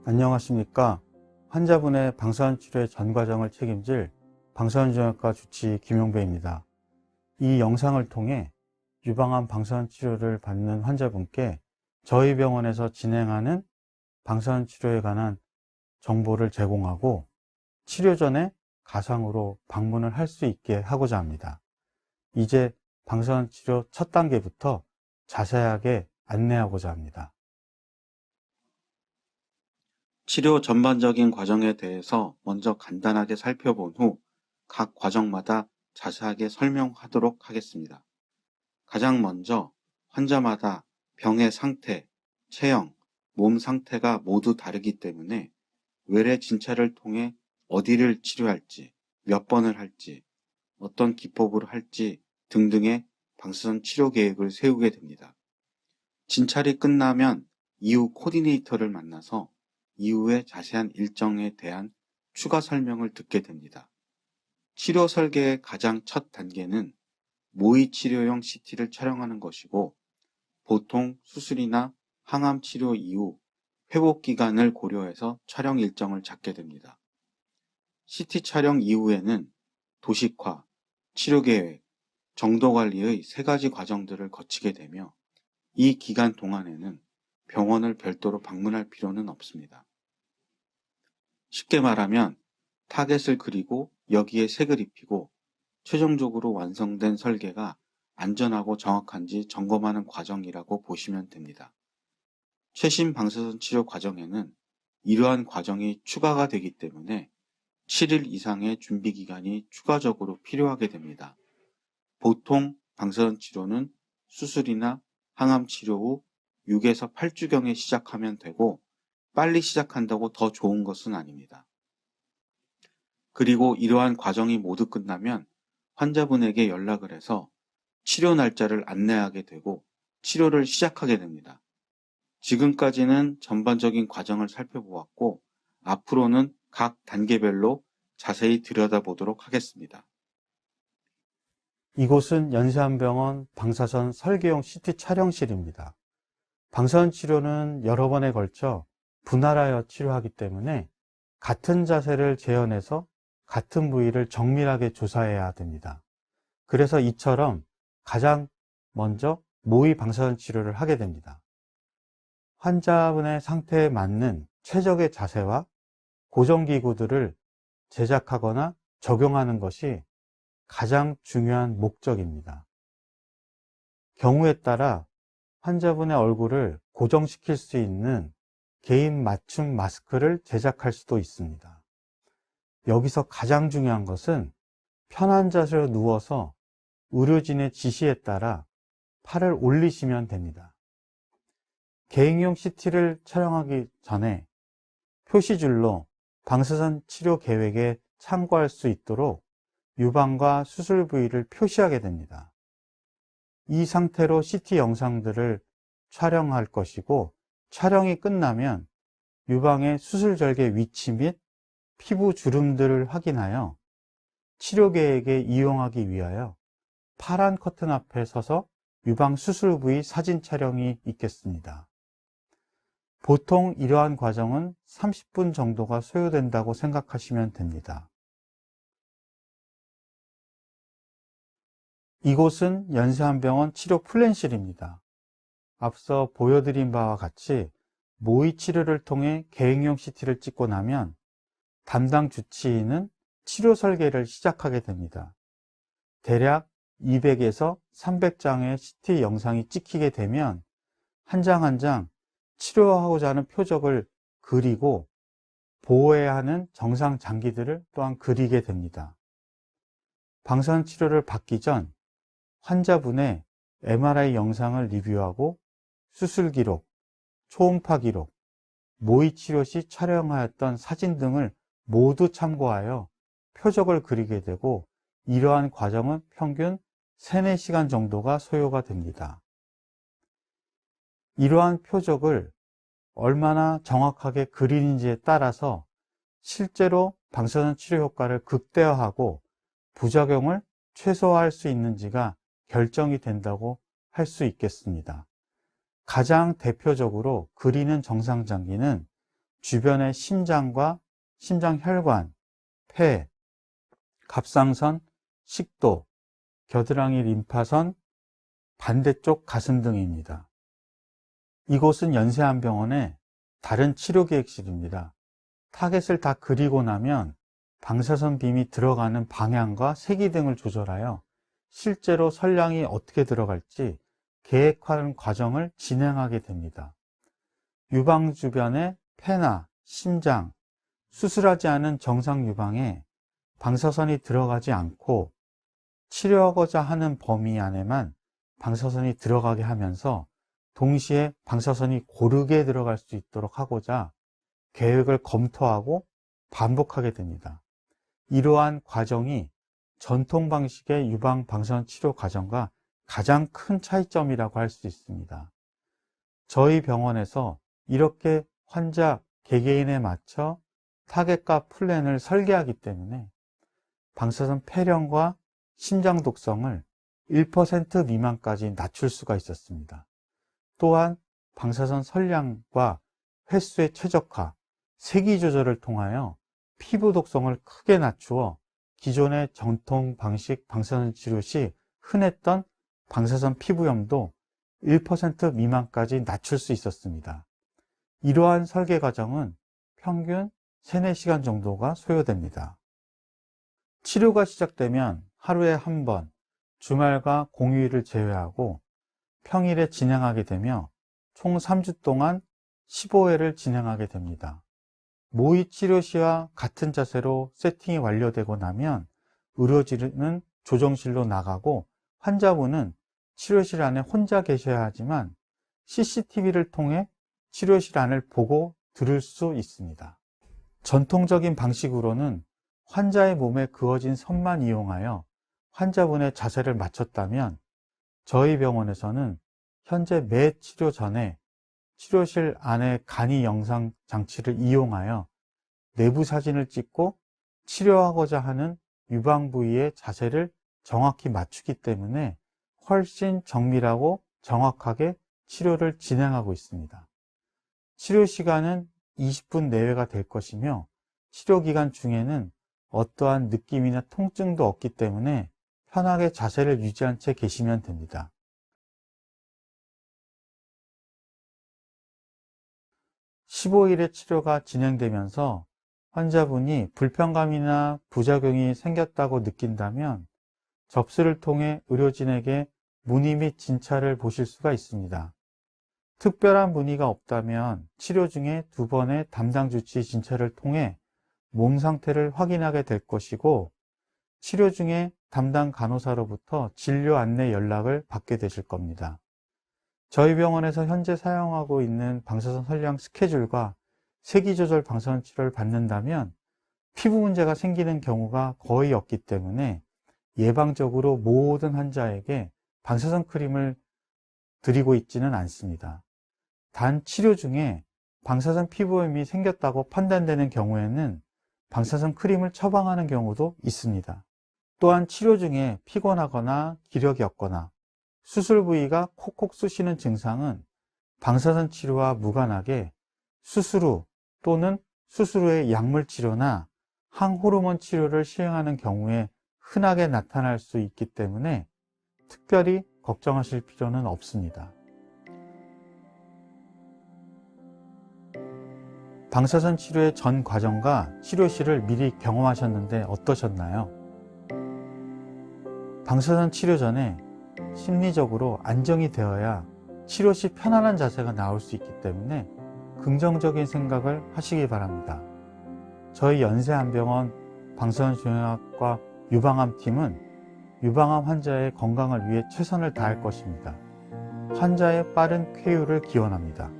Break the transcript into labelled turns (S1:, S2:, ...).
S1: 안녕하십니까. 환자분의 방사선 치료의 전 과정을 책임질 방사선정형외과 주치 김용배입니다. 이 영상을 통해 유방암 방사선 치료를 받는 환자분께 저희 병원에서 진행하는 방사선 치료에 관한 정보를 제공하고 치료 전에 가상으로 방문을 할 수 있게 하고자 합니다. 이제 방사선 치료 첫 단계부터 자세하게 안내하고자 합니다.
S2: 치료 전반적인 과정에 대해서 먼저 간단하게 살펴본 후 각 과정마다 자세하게 설명하도록 하겠습니다. 가장 먼저 환자마다 병의 상태, 체형, 몸 상태가 모두 다르기 때문에 외래 진찰을 통해 어디를 치료할지, 몇 번을 할지, 어떤 기법으로 할지 등등의 방사선 치료 계획을 세우게 됩니다. 진찰이 끝나면 이후 코디네이터를 만나서 이후의 자세한 일정에 대한 추가 설명을 듣게 됩니다. 치료 설계의 가장 첫 단계는 모의 치료용 CT를 촬영하는 것이고, 보통 수술이나 항암 치료 이후 회복 기간을 고려해서 촬영 일정을 잡게 됩니다. CT 촬영 이후에는 도식화, 치료 계획, 정도 관리의 세 가지 과정들을 거치게 되며, 이 기간 동안에는 병원을 별도로 방문할 필요는 없습니다. 쉽게 말하면 타겟을 그리고 여기에 색을 입히고 최종적으로 완성된 설계가 안전하고 정확한지 점검하는 과정이라고 보시면 됩니다. 최신 방사선 치료 과정에는 이러한 과정이 추가가 되기 때문에 7일 이상의 준비 기간이 추가적으로 필요하게 됩니다. 보통 방사선 치료는 수술이나 항암 치료 후 6에서 8주경에 시작하면 되고, 빨리 시작한다고 더 좋은 것은 아닙니다. 그리고 이러한 과정이 모두 끝나면 환자분에게 연락을 해서 치료 날짜를 안내하게 되고 치료를 시작하게 됩니다. 지금까지는 전반적인 과정을 살펴보았고, 앞으로는 각 단계별로 자세히 들여다보도록 하겠습니다.
S1: 이곳은 연세한병원 방사선 설계용 CT 촬영실입니다. 방사선 치료는 여러 번에 걸쳐 분할하여 치료하기 때문에 같은 자세를 재현해서 같은 부위를 정밀하게 조사해야 됩니다. 그래서 이처럼 가장 먼저 모의 방사선 치료를 하게 됩니다. 환자분의 상태에 맞는 최적의 자세와 고정기구들을 제작하거나 적용하는 것이 가장 중요한 목적입니다. 경우에 따라 환자분의 얼굴을 고정시킬 수 있는 개인 맞춤 마스크를 제작할 수도 있습니다. 여기서 가장 중요한 것은 편한 자세로 누워서 의료진의 지시에 따라 팔을 올리시면 됩니다. 개인용 CT를 촬영하기 전에 표시줄로 방사선 치료 계획에 참고할 수 있도록 유방과 수술 부위를 표시하게 됩니다. 이 상태로 CT 영상들을 촬영할 것이고, 촬영이 끝나면 유방의 수술 절개 위치 및 피부 주름들을 확인하여 치료 계획에 이용하기 위하여 파란 커튼 앞에 서서 유방 수술 부위 사진 촬영이 있겠습니다. 보통 이러한 과정은 30분 정도가 소요된다고 생각하시면 됩니다. 이곳은 연세한병원 치료 플랜실입니다. 앞서 보여드린 바와 같이 모의 치료를 통해 개인용 CT를 찍고 나면 담당 주치의는 치료 설계를 시작하게 됩니다. 대략 200에서 300장의 CT 영상이 찍히게 되면 한 장 한 장 치료하고자 하는 표적을 그리고 보호해야 하는 정상 장기들을 또한 그리게 됩니다. 방사선 치료를 받기 전 환자분의 MRI 영상을 리뷰하고 수술 기록, 초음파 기록, 모의 치료 시 촬영하였던 사진 등을 모두 참고하여 표적을 그리게 되고, 이러한 과정은 평균 3, 4시간 정도가 소요가 됩니다. 이러한 표적을 얼마나 정확하게 그리는지에 따라서 실제로 방사선 치료 효과를 극대화하고 부작용을 최소화할 수 있는지가 결정이 된다고 할 수 있겠습니다. 가장 대표적으로 그리는 정상 장기는 주변의 심장과 심장혈관, 폐, 갑상선, 식도, 겨드랑이 림파선, 반대쪽 가슴 등입니다. 이곳은 연세안병원의 다른 치료계획실입니다. 타겟을 다 그리고 나면 방사선 빔이 들어가는 방향과 세기 등을 조절하여 실제로 선량이 어떻게 들어갈지 계획하는 과정을 진행하게 됩니다. 유방 주변의 폐나 심장, 수술하지 않은 정상 유방에 방사선이 들어가지 않고 치료하고자 하는 범위 안에만 방사선이 들어가게 하면서 동시에 방사선이 고르게 들어갈 수 있도록 하고자 계획을 검토하고 반복하게 됩니다. 이러한 과정이 전통 방식의 유방 방사선 치료 과정과 가장 큰 차이점이라고 할 수 있습니다. 저희 병원에서 이렇게 환자 개개인에 맞춰 타겟과 플랜을 설계하기 때문에 방사선 폐렴과 심장 독성을 1% 미만까지 낮출 수가 있었습니다. 또한 방사선 선량과 횟수의 최적화, 세기 조절을 통하여 피부 독성을 크게 낮추어 기존의 전통 방식 방사선 치료 시 흔했던 방사선 피부염도 1% 미만까지 낮출 수 있었습니다. 이러한 설계 과정은 평균 3, 4시간 정도가 소요됩니다. 치료가 시작되면 하루에 한 번, 주말과 공휴일을 제외하고 평일에 진행하게 되며 총 3주 동안 15회를 진행하게 됩니다. 모의 치료 시와 같은 자세로 세팅이 완료되고 나면 의료진은 조정실로 나가고 환자분은 치료실 안에 혼자 계셔야 하지만 CCTV를 통해 치료실 안을 보고 들을 수 있습니다. 전통적인 방식으로는 환자의 몸에 그어진 선만 이용하여 환자분의 자세를 맞췄다면 저희 병원에서는 현재 매 치료 전에 치료실 안의 간이 영상 장치를 이용하여 내부 사진을 찍고 치료하고자 하는 유방 부위의 자세를 정확히 맞추기 때문에 훨씬 정밀하고 정확하게 치료를 진행하고 있습니다. 치료 시간은 20분 내외가 될 것이며 치료 기간 중에는 어떠한 느낌이나 통증도 없기 때문에 편하게 자세를 유지한 채 계시면 됩니다. (15일의) 치료가 진행되면서 환자분이 불편감이나 부작용이 생겼다고 느낀다면 접수를 통해 의료진에게 문의 및 진찰을 보실 수가 있습니다. 특별한 문의가 없다면 치료 중에 2번의 담당 주치 진찰을 통해 몸 상태를 확인하게 될 것이고 치료 중에 담당 간호사로부터 진료 안내 연락을 받게 되실 겁니다. 저희 병원에서 현재 사용하고 있는 방사선 선량 스케줄과 세기 조절 방사선 치료를 받는다면 피부 문제가 생기는 경우가 거의 없기 때문에 예방적으로 모든 환자에게 방사선 크림을 드리고 있지는 않습니다. 단 치료 중에 방사선 피부염이 생겼다고 판단되는 경우에는 방사선 크림을 처방하는 경우도 있습니다. 또한 치료 중에 피곤하거나 기력이 없거나 수술 부위가 콕콕 쑤시는 증상은 방사선 치료와 무관하게 수술 후 또는 수술 후의 약물 치료나 항호르몬 치료를 시행하는 경우에 흔하게 나타날 수 있기 때문에 특별히 걱정하실 필요는 없습니다. 방사선 치료의 전 과정과 치료 시를 미리 경험하셨는데 어떠셨나요? 방사선 치료 전에 심리적으로 안정이 되어야 치료 시 편안한 자세가 나올 수 있기 때문에 긍정적인 생각을 하시기 바랍니다. 저희 연세안병원 방사선 조영학과 유방암 팀은 유방암 환자의 건강을 위해 최선을 다할 것입니다. 환자의 빠른 쾌유를 기원합니다.